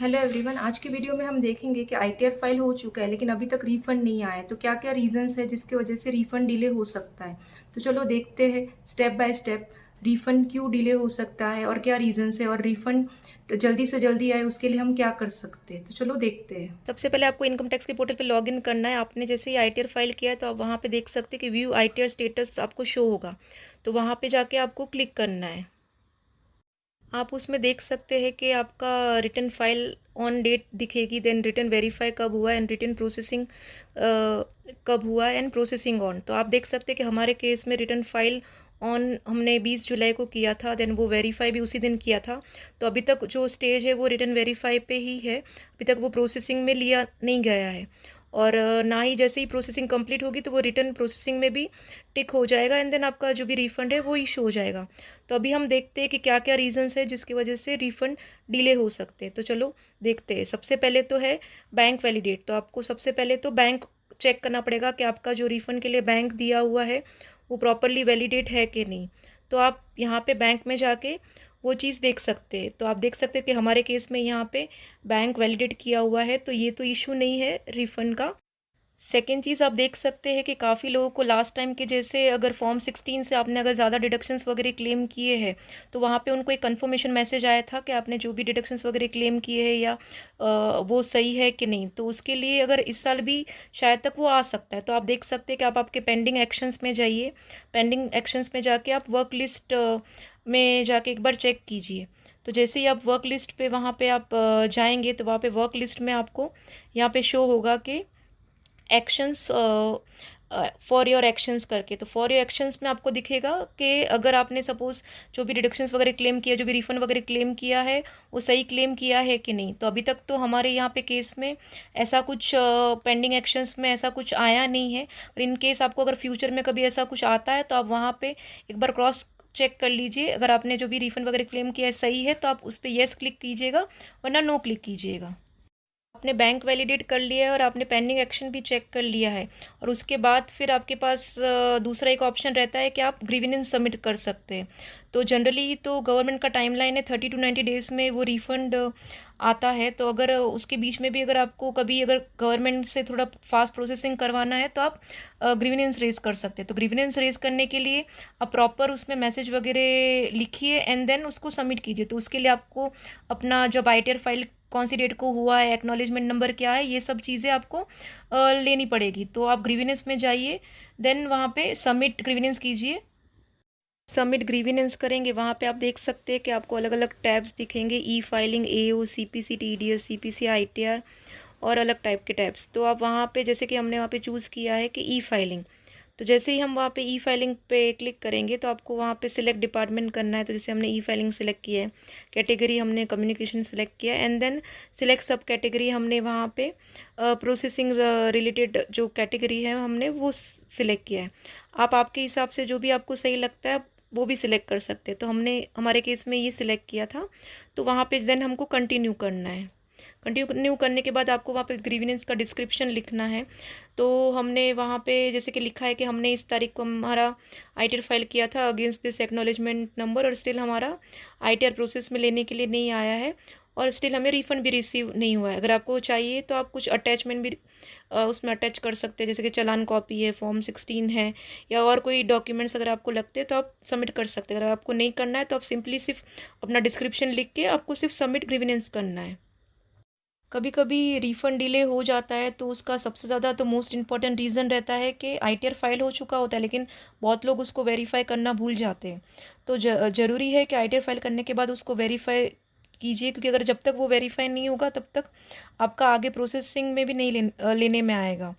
Hello everyone, आज के video में हम देखेंगे कि आईटीआर फाइल हो चुका है लेकिन अभी तक रिफंड नहीं आया है। तो क्या क्या रीजंस है जिसकी वजह से रिफंड डिले हो सकता है। तो चलो देखते हैं स्टेप बाय स्टेप रिफंड क्यों डिले हो सकता है और क्या रीजंस है, और रिफंड जल्दी से जल्दी आए उसके लिए हम क्या कर सकते हैं। तो चलो देखते हैं। सबसे पहले आपको इनकम टैक्स के पोर्टल पे लॉगिन करना है। आपने जैसे ही आईटीआर फाइल किया है तो आप वहाँ पे देख सकते हैं कि व्यू आईटीआर स्टेटस आपको शो होगा। तो वहाँ पे जाके आपको क्लिक करना है। आप उसमें देख सकते हैं कि आपका रिटर्न फाइल ऑन डेट दिखेगी, देन रिटर्न वेरीफाई कब हुआ एंड रिटर्न प्रोसेसिंग कब हुआ एंड प्रोसेसिंग ऑन। तो आप देख सकते हैं कि हमारे केस में रिटर्न फाइल ऑन हमने 20 जुलाई को किया था, देन वो वेरीफाई भी उसी दिन किया था। तो अभी तक जो स्टेज है वो रिटर्न वेरीफाई पे ही है, अभी तक वो प्रोसेसिंग में लिया नहीं गया है। और ना ही जैसे ही प्रोसेसिंग कंप्लीट होगी तो वो रिटर्न प्रोसेसिंग में भी टिक हो जाएगा एंड देन आपका जो भी रिफंड है वो इशू हो जाएगा। तो अभी हम देखते हैं कि क्या क्या रीजंस है जिसकी वजह से रिफंड डिले हो सकते हैं। तो चलो देखते हैं। सबसे पहले तो है बैंक वैलिडेट। तो आपको सबसे पहले तो बैंक चेक करना पड़ेगा कि आपका जो रिफंड के लिए बैंक दिया हुआ है वो प्रॉपरली वैलिडेट है कि नहीं। तो आप यहाँ पे बैंक में जाके वो चीज़ देख सकते हैं। तो आप देख सकते हैं कि हमारे केस में यहाँ पे बैंक वैलिडेट किया हुआ है, तो ये तो इशू नहीं है रिफंड का। सेकेंड चीज़ आप देख सकते हैं कि काफ़ी लोगों को लास्ट टाइम के जैसे अगर फॉर्म 16 से आपने अगर ज़्यादा डिडक्शंस वगैरह क्लेम किए हैं तो वहाँ पे उनको एक कंफर्मेशन मैसेज आया था कि आपने जो भी डिडक्शंस वगैरह क्लेम किए हैं या वो सही है कि नहीं। तो उसके लिए अगर इस साल भी शायद तक वो आ सकता है। तो आप देख सकते हैं कि आप आपके पेंडिंग एक्शंस में जाइए। पेंडिंग एक्शंस में जाके आप वर्क लिस्ट में जाके एक बार चेक कीजिए। तो जैसे ही आप वर्क लिस्ट पे वहाँ पे आप जाएंगे तो वहाँ पे वर्क लिस्ट में आपको यहाँ पे शो होगा कि एक्शंस फॉर योर एक्शंस करके। तो फॉर योर एक्शंस में आपको दिखेगा कि अगर आपने सपोज जो भी डिडक्शंस वगैरह क्लेम किया, जो भी रिफंड वगैरह क्लेम किया है वो सही क्लेम किया है कि नहीं। तो अभी तक तो हमारे यहाँ पे केस में ऐसा कुछ पेंडिंग एक्शंस में ऐसा कुछ आया नहीं है। और इन केस आपको अगर फ्यूचर में कभी ऐसा कुछ आता है तो आप वहाँ पे एक बार क्रॉस चेक कर लीजिए। अगर आपने जो भी रिफंड वगैरह क्लेम किया है सही है तो आप उस पर येस क्लिक कीजिएगा, वरना नो क्लिक कीजिएगा। आपने बैंक वैलिडेट कर लिया है और आपने पेंडिंग एक्शन भी चेक कर लिया है, और उसके बाद फिर आपके पास दूसरा एक ऑप्शन रहता है कि आप ग्रीवेंस सबमिट कर सकते हैं। तो जनरली तो गवर्नमेंट का टाइमलाइन है 30 to 90 डेज़ में वो रिफंड आता है। तो अगर उसके बीच में भी अगर आपको कभी अगर गवर्नमेंट से थोड़ा फास्ट प्रोसेसिंग करवाना है तो आप ग्रीवेंस रेज कर सकते हैं। तो ग्रीवेंस रेज करने के लिए आप प्रॉपर उसमें मैसेज वगैरह लिखिए एंड देन उसको सबमिट कीजिए। तो उसके लिए आपको अपना जब आईटीआर फाइल कौन सी डेट को हुआ है, एक्नॉलेजमेंट नंबर क्या है, ये सब चीज़ें आपको लेनी पड़ेगी। तो आप ग्रीवेंस में जाइए, देन वहाँ पे सबमिट ग्रीवेंस कीजिए। सबमिट ग्रीवेंस करेंगे वहाँ पे आप देख सकते हैं कि आपको अलग अलग टैब्स दिखेंगे, ई फाइलिंग, एओ, सीपीसी, टीडीएस, सीपीसी, आईटीआर और अलग टाइप के टैब्स। तो आप वहाँ पे जैसे कि हमने वहाँ पे चूज़ किया है कि ई फाइलिंग। तो जैसे ही हम वहाँ पे ई फाइलिंग पे क्लिक करेंगे तो आपको वहाँ पे सिलेक्ट डिपार्टमेंट करना है। तो जैसे हमने ई फाइलिंग सेलेक्ट किया है, कैटेगरी हमने कम्युनिकेशन सेलेक्ट किया एंड देन सिलेक्ट सब कैटेगरी हमने वहाँ पे प्रोसेसिंग रिलेटेड जो कैटेगरी है हमने वो सिलेक्ट किया है। आप आपके हिसाब से जो भी आपको सही लगता है वो भी सिलेक्ट कर सकते हैं। तो हमने हमारे केस में ये सिलेक्ट किया था। तो वहाँ पे देन हमको कंटिन्यू करना है। कंटिन्यू करने के बाद आपको वहाँ पे ग्रीवेंस का डिस्क्रिप्शन लिखना है। तो हमने वहाँ पे जैसे कि लिखा है कि हमने इस तारीख को हमारा आईटीआर फाइल किया था अगेंस्ट दिस एक्नॉलेजमेंट नंबर, और स्टिल हमारा आईटीआर प्रोसेस में लेने के लिए नहीं आया है और स्टिल हमें रिफंड भी रिसीव नहीं हुआ है। अगर आपको चाहिए तो आप कुछ अटैचमेंट भी उसमें अटैच कर सकते हैं, जैसे कि चालान कॉपी है, फॉर्म 16 है, या और कोई डॉक्यूमेंट्स अगर आपको लगते हैं तो आप सबमिट कर सकते हैं। अगर आपको नहीं करना है तो आप सिंपली सिर्फ अपना डिस्क्रिप्शन लिख के आपको सिर्फ सबमिट ग्रीवेंस करना है। कभी कभी रिफ़ंड डिले हो जाता है तो उसका सबसे ज़्यादा तो मोस्ट इम्पॉर्टेंट रीज़न रहता है कि आईटीआर फाइल हो चुका होता है लेकिन बहुत लोग उसको वेरीफाई करना भूल जाते हैं। तो ज़रूरी है कि आईटीआर फाइल करने के बाद उसको वेरीफाई कीजिए, क्योंकि अगर जब तक वो वेरीफाई नहीं होगा तब तक आपका आगे प्रोसेसिंग में भी नहीं लेने में आएगा।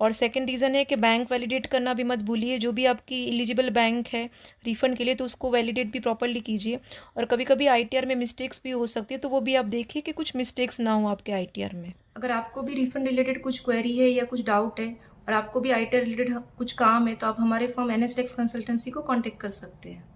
और सेकंड रीज़न है कि बैंक वैलिडेट करना भी मत भूलिए। जो भी आपकी एलिजिबल बैंक है रिफ़ंड के लिए तो उसको वैलिडेट भी प्रॉपर्ली कीजिए। और कभी कभी आईटीआर में मिस्टेक्स भी हो सकती है, तो वो भी आप देखिए कि कुछ मिस्टेक्स ना हो आपके आईटीआर में। अगर आपको भी रिफ़ंड रिलेटेड कुछ क्वेरी है या कुछ डाउट है और आपको भी आईटीआर रिलेटेड कुछ काम है तो आप हमारे फर्म एनएस टैक्स कंसल्टेंसी को कॉन्टेक्ट कर सकते हैं।